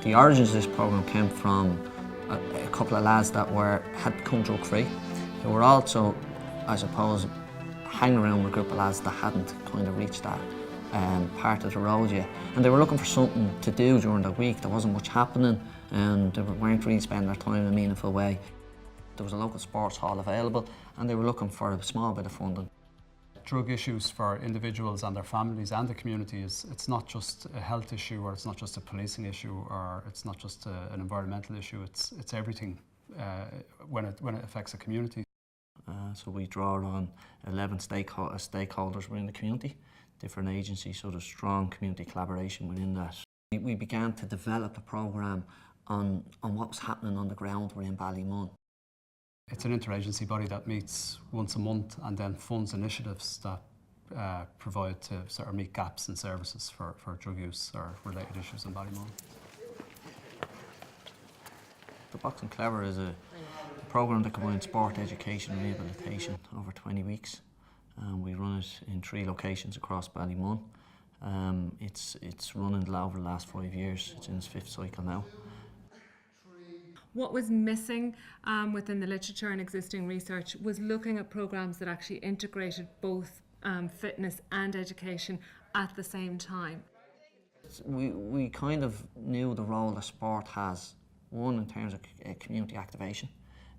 The origins of this programme came from a couple of lads that had become drug free, who were also, I suppose, hanging around with a group of lads that hadn't kind of reached that part of the road yet. And they were looking for something to do during the week. There wasn't much happening and they weren't really spending their time in a meaningful way. There was a local sports hall available and they were looking for a small bit of funding. Drug issues for individuals and their families and the community it's not just a health issue, or it's not just a policing issue, or it's not just an environmental issue. It's everything when it affects a community. So we draw on 11 stakeholders within the community, different agencies, so there's strong community collaboration within that. We began to develop a programme on what was happening on the ground within Ballymun. It's an interagency body that meets once a month and then funds initiatives that provide to sort of meet gaps in services for drug use or related issues in Ballymun. The Boxing Clever is a programme that combines sport, education and rehabilitation over 20 weeks. We run it in 3 locations across Ballymun. It's running over the last 5 years. It's in its 5th cycle now. What was missing within the literature and existing research was looking at programmes that actually integrated both fitness and education at the same time. We kind of knew the role that sport has, one in terms of community activation,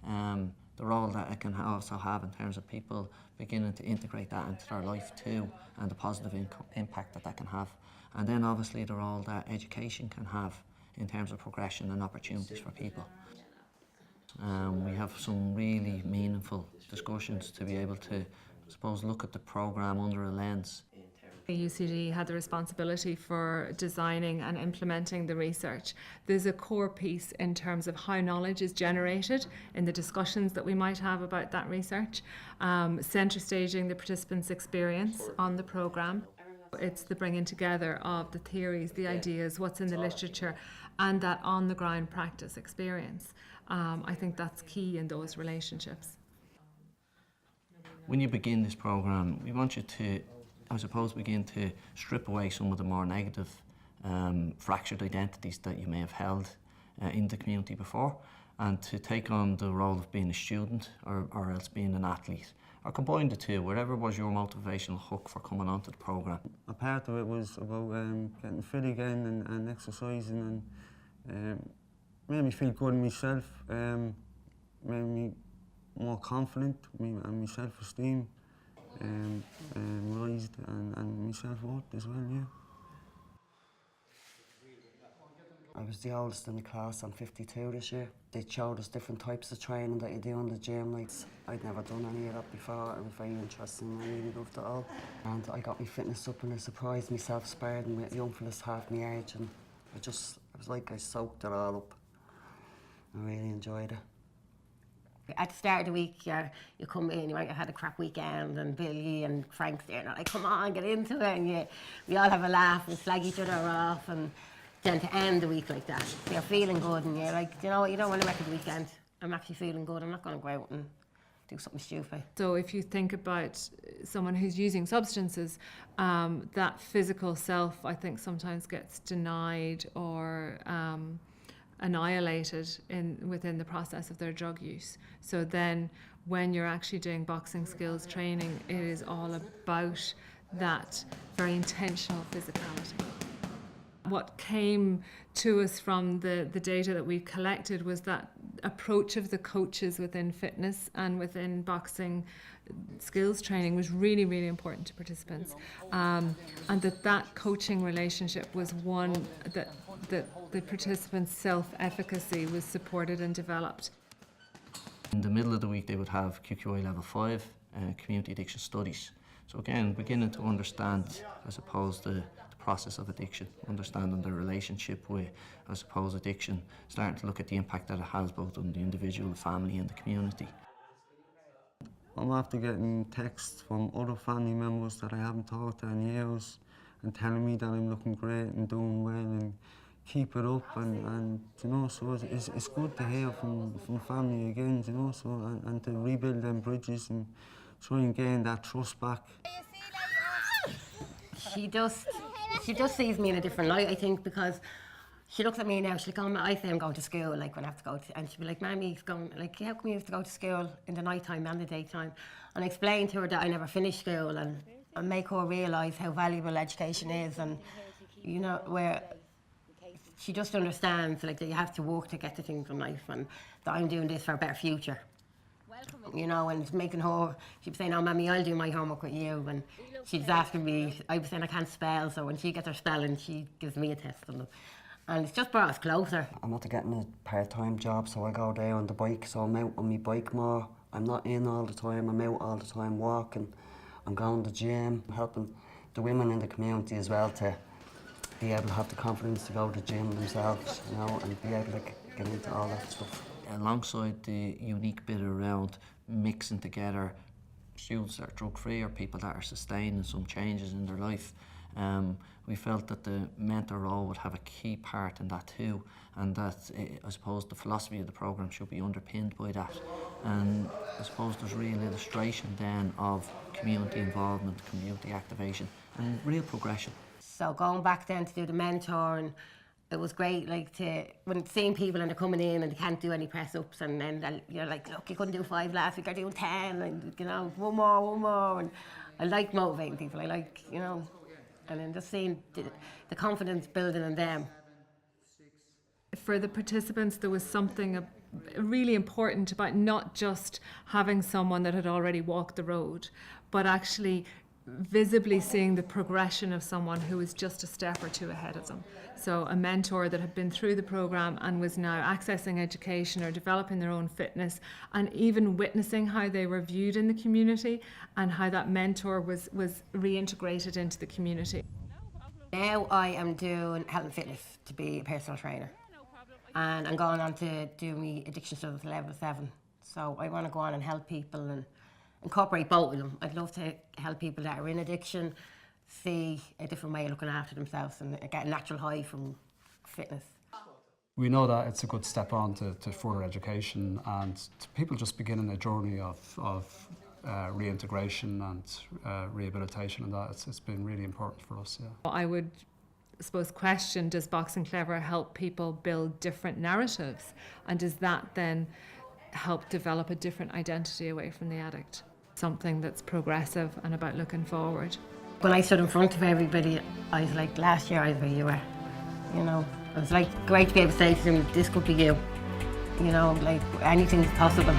the role that it can also have in terms of people beginning to integrate that into their life too, and the positive impact that can have. And then obviously the role that education can have in terms of progression and opportunities for people. We have some really meaningful discussions to be able to, I suppose, look at the programme under a lens. The UCD had the responsibility for designing and implementing the research. There's a core piece in terms of how knowledge is generated in the discussions that we might have about that research, centre staging the participants' experience on the programme. It's the bringing together of the theories, the ideas, what's in the literature, and that on-the-ground practice experience. I think that's key in those relationships. When you begin this programme, we want you to, I suppose, begin to strip away some of the more negative, fractured identities that you may have held in the community before, and to take on the role of being a student or else being an athlete, or combine the two, whatever was your motivational hook for coming onto the programme. A part of it was about getting fit again and exercising, and made me feel good in myself, made me more confident, and my self-esteem raised, and my self-worth as well, yeah. I was the oldest in the class. I'm 52 this year. They showed us different types of training that you do in the gym. Like, I'd never done any of that before. It was very interesting. I really loved it all. And I got my fitness up and I surprised myself, sparring with young fellas half my age, and it was like I soaked it all up. I really enjoyed it. At the start of the week, you come in, you might have had a crap weekend, and Billy and Frank's there, and they're like, come on, get into it, and we all have a laugh and slag each other off, and then to end the week like that, you're feeling good, and you're like, you know what, you don't want to make it the weekend. I'm actually feeling good, I'm not going to go out and do something stupid. So if you think about someone who's using substances, that physical self, I think, sometimes gets denied or annihilated within the process of their drug use. So then when you're actually doing boxing skills training, it is all about that very intentional physicality. What came to us from the data that we collected was that approach of the coaches within fitness and within boxing skills training was really, really important to participants, and that coaching relationship was one that the participants' self-efficacy was supported and developed. In the middle of the week they would have QQI level 5, community addiction studies. So again, beginning to understand, I suppose, the process of addiction, understanding the relationship with, I suppose, addiction, starting to look at the impact that it has both on the individual, the family and the community. I'm after getting texts from other family members that I haven't talked to in years and telling me that I'm looking great and doing well and keep it up, and you know, so it's good to hear from family again, you know, so and to rebuild them bridges and try and gain that trust back. She just sees me in a different light, I think, because she looks at me now, she's like, oh, I say I'm going to school, like when I have to go to, and she'll be like, Mammy's going, like, how come you have to go to school in the night time and the daytime? And I explain to her that I never finished school and make her realise how valuable education is, and, you know, where she just understands, like, that you have to work to get to things in life, and that I'm doing this for a better future. You know, and making her, she'd be saying, oh, Mammy, I'll do my homework with you. And she's asking me, I was saying I can't spell, so when she gets her spelling, she gives me a test on them. And it's just brought us closer. I'm not getting a part-time job, so I go there on the bike, so I'm out on my bike more. I'm not in all the time, I'm out all the time walking. I'm going to the gym, helping the women in the community as well to be able to have the confidence to go to the gym themselves, you know, and be able to get into all that stuff. Alongside the unique bit around mixing together students that are drug-free or people that are sustaining some changes in their life, we felt that the mentor role would have a key part in that too, and that I suppose the philosophy of the programme should be underpinned by that. And I suppose there's real illustration then of community involvement, community activation and real progression. So going back then to do the mentoring, it was great, like, when seeing people and they're coming in and they can't do any press-ups, and then you're like, look, you couldn't do 5 last week, you're doing 10, and, you know, one more, and I like motivating people, I like, you know, and then just seeing the confidence building in them. For the participants, there was something really important about not just having someone that had already walked the road, but actually visibly seeing the progression of someone who was just a step or two ahead of them. So a mentor that had been through the programme and was now accessing education or developing their own fitness, and even witnessing how they were viewed in the community and how that mentor was reintegrated into the community. Now I am doing health and fitness to be a personal trainer, and I'm going on to do my addiction studies level 7. So I want to go on and help people and incorporate both of them. I'd love to help people that are in addiction see a different way of looking after themselves and get a natural high from fitness. We know that it's a good step on to further education and to people just beginning a journey of reintegration and rehabilitation, and that it's been really important for us. Yeah. I would, I suppose, question, does Boxing Clever help people build different narratives, and does that then help develop a different identity away from the addict? Something that's progressive and about looking forward. When I stood in front of everybody, I was like, last year I was where you were. You know, it was like great to be able to say to them, this could be you. You know, like anything's possible.